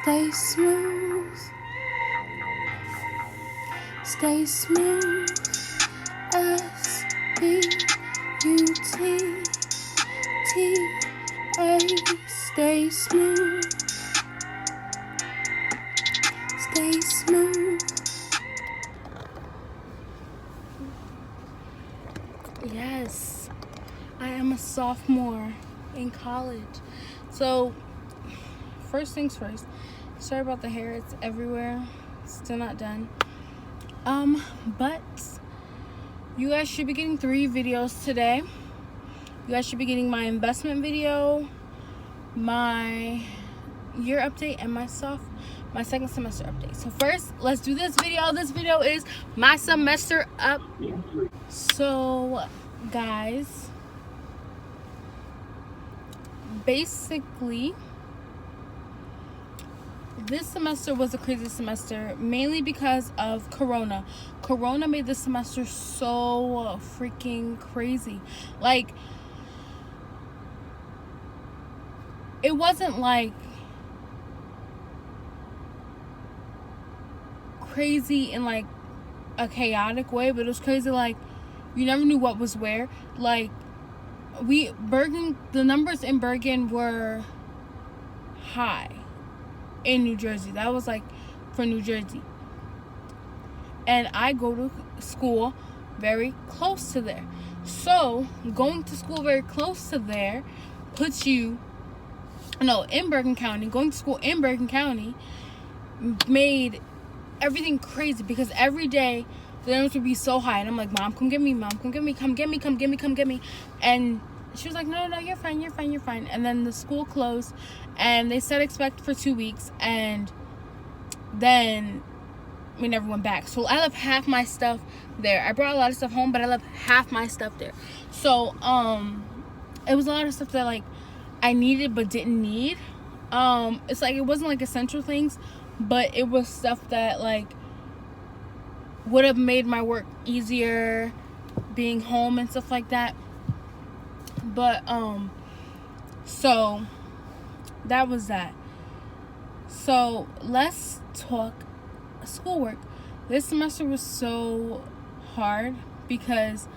Stay smooth. Stay smooth. S-B-U-T-T-A. Stay smooth. Stay smooth. Yes, I am a sophomore in college. So, first things first. Sorry about the hair. It's everywhere. Still not done. But you guys should be getting 3 videos today. You guys should be getting my investment video, my year update, and my second semester update. So first, let's do this video. This video is my semester up. So, guys, basically, this semester was a crazy semester, mainly because of Corona. Corona made this semester so freaking crazy. Like, it wasn't like crazy in like a chaotic way, but it was crazy like you never knew what was where. Like, the numbers in Bergen were high in New Jersey. That was like for New Jersey. And I go to school very close to there. So, going to school very close to there puts you, in Bergen County. Going to school in Bergen County made everything crazy because every day the numbers would be so high. And I'm like, Mom, come get me. Mom, come get me. Come get me. Come get me. Come get me. And she was like, no, you're fine. You're fine. You're fine. And then the school closed and they said expect for 2 weeks. And then we never went back. So I left half my stuff there. I brought a lot of stuff home, but I left half my stuff there. So, it was a lot of stuff that like I needed but didn't need. It's like, it wasn't like essential things, but it was stuff that like would have made my work easier being home and stuff like that. But so that was that. So let's talk schoolwork. This semester was so hard because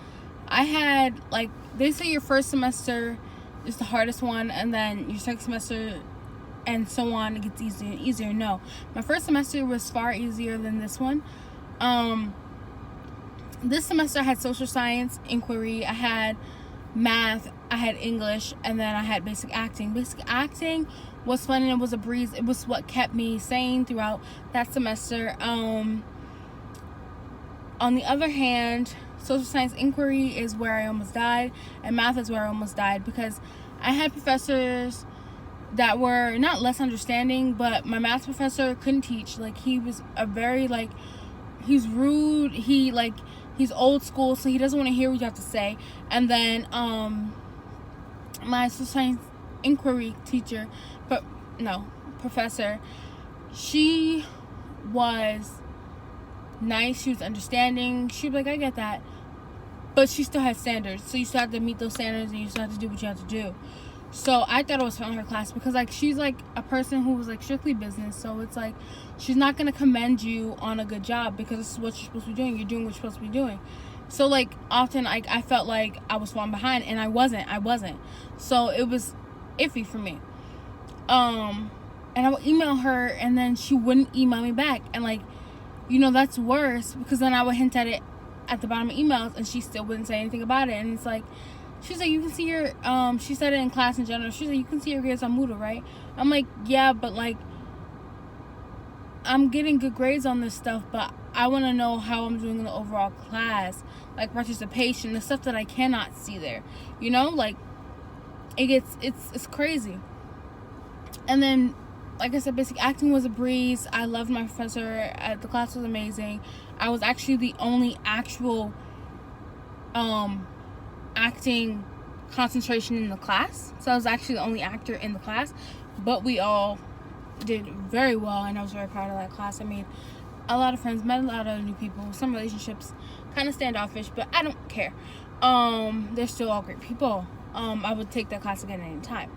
I had, like, they say your first semester is the hardest one, and then your second semester and so on, it gets easier and easier. No, my first semester was far easier than this one. This semester I had social science, inquiry, I had math, I had English, and then I had basic acting. Basic acting was fun and it was a breeze. It was what kept me sane throughout that semester. On the other hand, social science inquiry is where I almost died, and math is where I almost died because I had professors that were not less understanding, but my math professor couldn't teach. Like, he was a very, like, he's rude. He's old school, so he doesn't want to hear what you have to say. And then my social science inquiry professor, she was nice. She was understanding. She was like, I get that, but she still had standards, so you still have to meet those standards and you still have to do what you have to do. So I thought it was fun in her class because, like, she's like a person who was like strictly business, so it's like she's not gonna commend you on a good job because this is what you're supposed to be doing. You're doing what you're supposed to be doing. So like often I felt like I was falling behind, and I wasn't. So it was iffy for me. And I would email her, and then she wouldn't email me back, and like, that's worse because then I would hint at it at the bottom of emails, and she still wouldn't say anything about it. And it's like, she's like, you can see your, she said it in class in general. She's like, you can see your grades on Moodle, right? I'm like, yeah, but like, I'm getting good grades on this stuff, but I want to know how I'm doing in the overall class, like participation, the stuff that I cannot see there, like, it's crazy. And then, like I said, basic acting was a breeze. I loved my professor. The class was amazing. I was actually the only actual, acting concentration in the class. So I was actually the only actor in the class, but we all did very well, and I was very proud of that class. I made a lot of friends, met a lot of new people. Some relationships kind of standoffish, but I don't care. They're still all great people. I would take that class again at any time.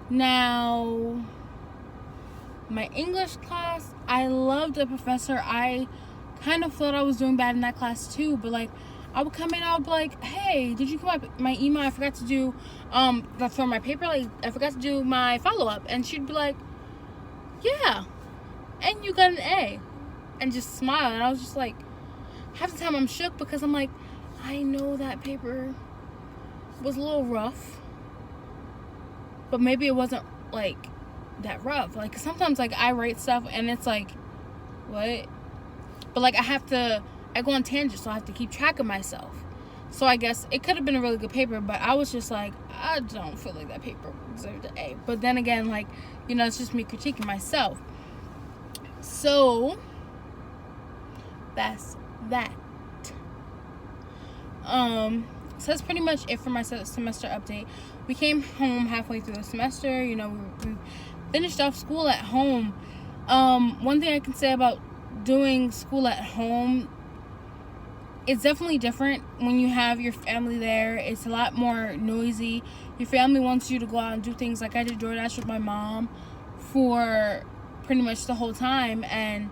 Now, my English class, I loved the professor. I kind of thought I was doing bad in that class too, but like, I would come in, I would be like, hey, did you get my email? I forgot to do, for my paper, like, I forgot to do my follow-up. And she'd be like, yeah, and you got an A. And just smile. And I was just like, half the time I'm shook because I'm like, I know that paper was a little rough, but maybe it wasn't, like, that rough. Like, sometimes, like, I write stuff and it's like, what? But, like, I go on tangents, so I have to keep track of myself. So I guess it could have been a really good paper, but I was just like, I don't feel like that paper deserved an A. But then again, like, you know, it's just me critiquing myself. So that's that. So that's pretty much it for my semester update. We came home halfway through the semester. You know, we finished off school at home. One thing I can say about doing school at home, it's definitely different when you have your family there. It's a lot more noisy. Your family wants you to go out and do things. Like, I did DoorDash with my mom for pretty much the whole time, and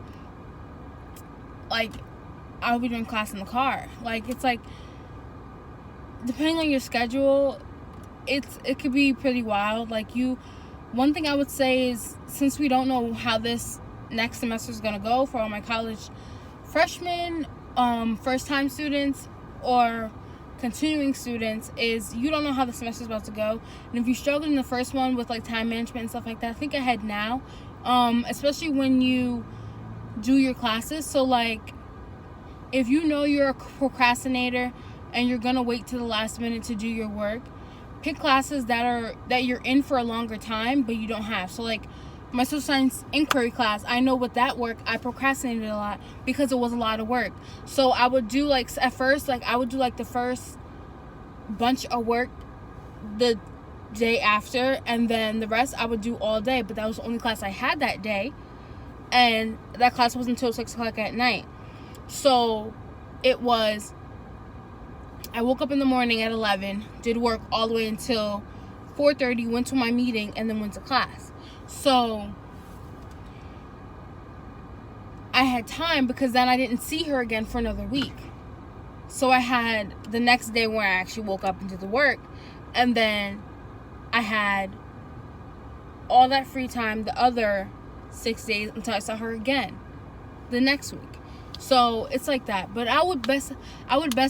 like, I'll be doing class in the car. Like, it's like, depending on your schedule, it could be pretty wild. Like, one thing I would say is, since we don't know how this next semester is going to go for all my college freshmen, first-time students, or continuing students, is you don't know how the semester is about to go. And if you struggled in the first one with, like, time management and stuff like that, think ahead now, especially when you do your classes. So, like, if you know you're a procrastinator and you're going to wait to the last minute to do your work, pick classes that you're in for a longer time, but you don't have. So, like, my social science inquiry class, I know with that work, I procrastinated a lot because it was a lot of work. So I would do, like, at first, like, I would do, like, the first bunch of work the day after, and then the rest I would do all day. But that was the only class I had that day, and that class wasn't until 6 o'clock at night. So it was, I woke up in the morning at 11, did work all the way until 4:30, went to my meeting, and then went to class. So I had time because then I didn't see her again for another week. So I had the next day where I actually woke up and did the work, and then I had all that free time the other 6 days until I saw her again the next week. So it's like that. But I would best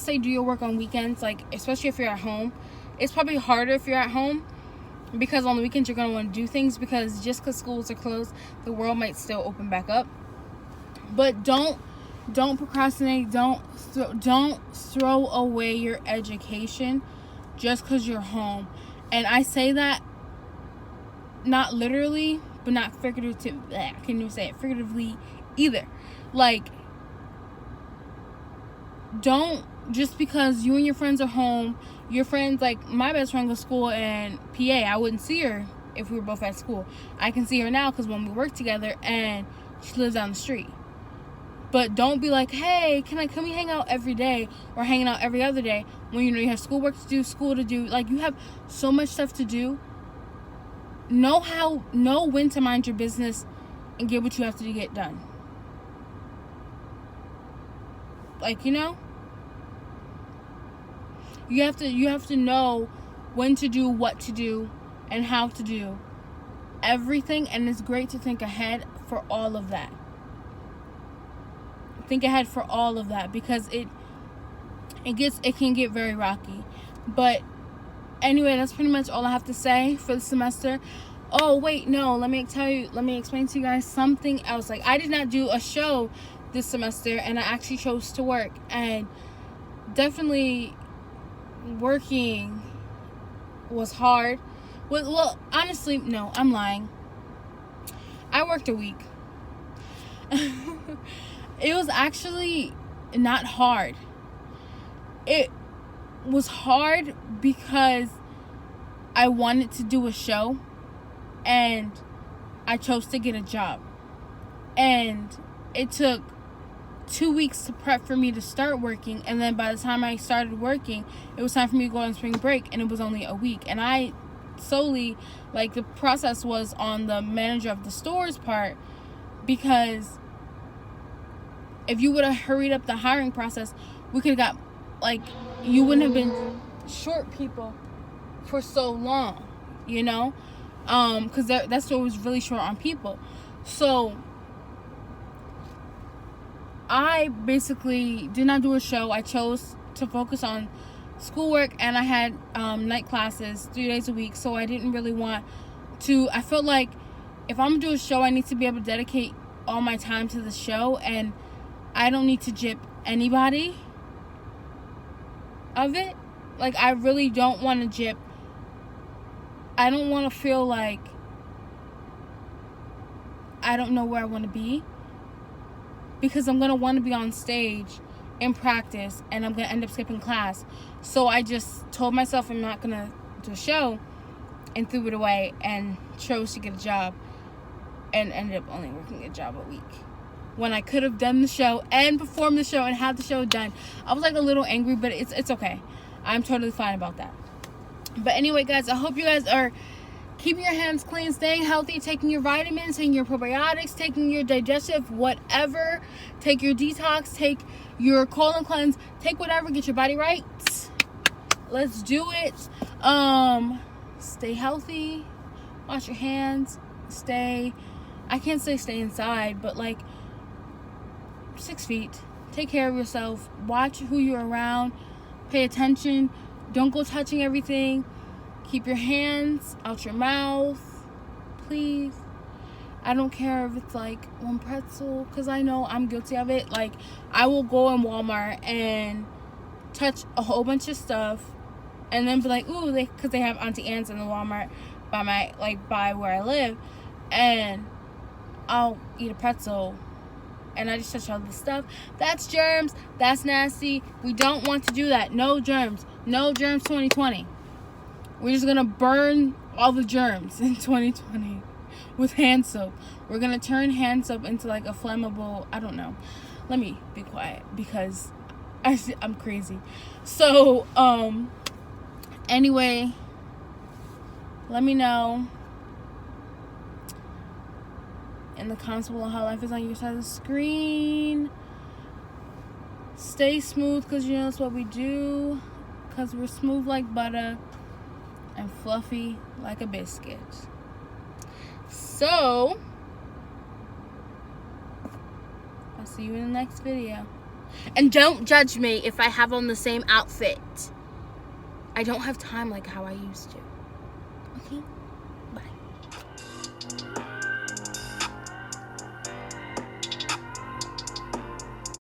say do your work on weekends, like, especially if you're at home. It's probably harder if you're at home, because on the weekends you're going to want to do things, because just because schools are closed, the world might still open back up. But don't procrastinate. Don't throw away your education just because you're home. And I say that not literally, but not figuratively. I can't even say it figuratively either. Like, don't, just because you and your friends are home, your friends, like, my best friend goes to school in PA. I wouldn't see her if we were both at school. I can see her now because when we work together, and she lives down the street. But don't be like, hey, can we hang out every day, or hanging out every other day, when you know you have schoolwork to do, school to do. Like, you have so much stuff to do. Know when to mind your business and get what you have to get done. Like, you know, you have to know when to do, what to do, and how to do everything. And it's great to think ahead for all of that. Think ahead for all of that, because it can get very rocky. But anyway, that's pretty much all I have to say for the semester. Oh wait, no, let me explain to you guys something else. Like, I did not do a show this semester, and I actually chose to work. And definitely working was hard. Well, honestly, no, I'm lying. I worked a week. It was actually not hard. It was hard because I wanted to do a show, and I chose to get a job. And it took 2 weeks to prep for me to start working, and then by the time I started working, it was time for me to go on spring break, and it was only a week. And I solely, like, the process was on the manager of the store's part, because if you would have hurried up the hiring process, we could have got, like, you wouldn't have been short people for so long, you know? Because that store was really short on people. So I basically did not do a show. I chose to focus on schoolwork, and I had night classes 3 days a week, so I didn't really want to. I felt like if I'm gonna do a show, I need to be able to dedicate all my time to the show, and I don't need to gyp anybody of it. Like, I really don't want to gyp. I don't want to feel like I don't know where I want to be, because I'm going to want to be on stage in practice, and I'm going to end up skipping class. So I just told myself I'm not going to do a show, and threw it away, and chose to get a job, and ended up only working a job a week, when I could have done the show and performed the show and had the show done. I was like a little angry, but it's okay. I'm totally fine about that. But anyway, guys, I hope you guys are keeping your hands clean, staying healthy, taking your vitamins, taking your probiotics, taking your digestive, whatever. Take your detox, take your colon cleanse, take whatever, get your body right. Let's do it. Stay healthy, wash your hands, I can't say stay inside, but like 6 feet. Take care of yourself, watch who you're around, pay attention, don't go touching everything. Keep your hands out your mouth, please. I don't care if it's like one pretzel, because I know I'm guilty of it. Like, I will go in Walmart and touch a whole bunch of stuff, and then be like, ooh, because they have Auntie Anne's in the Walmart by where I live, and I'll eat a pretzel, and I just touch all this stuff. That's germs. That's nasty. We don't want to do that. No germs. No germs 2020. We're just going to burn all the germs in 2020 with hand soap. We're going to turn hand soap into like a flammable, I don't know. Let me be quiet because I'm crazy. So, anyway, let me know in the comments below how life is on your side of the screen. Stay smooth, because you know that's what we do. Because we're smooth like butter and fluffy like a biscuit. So, I'll see you in the next video. And don't judge me if I have on the same outfit. I don't have time like how I used to. Okay?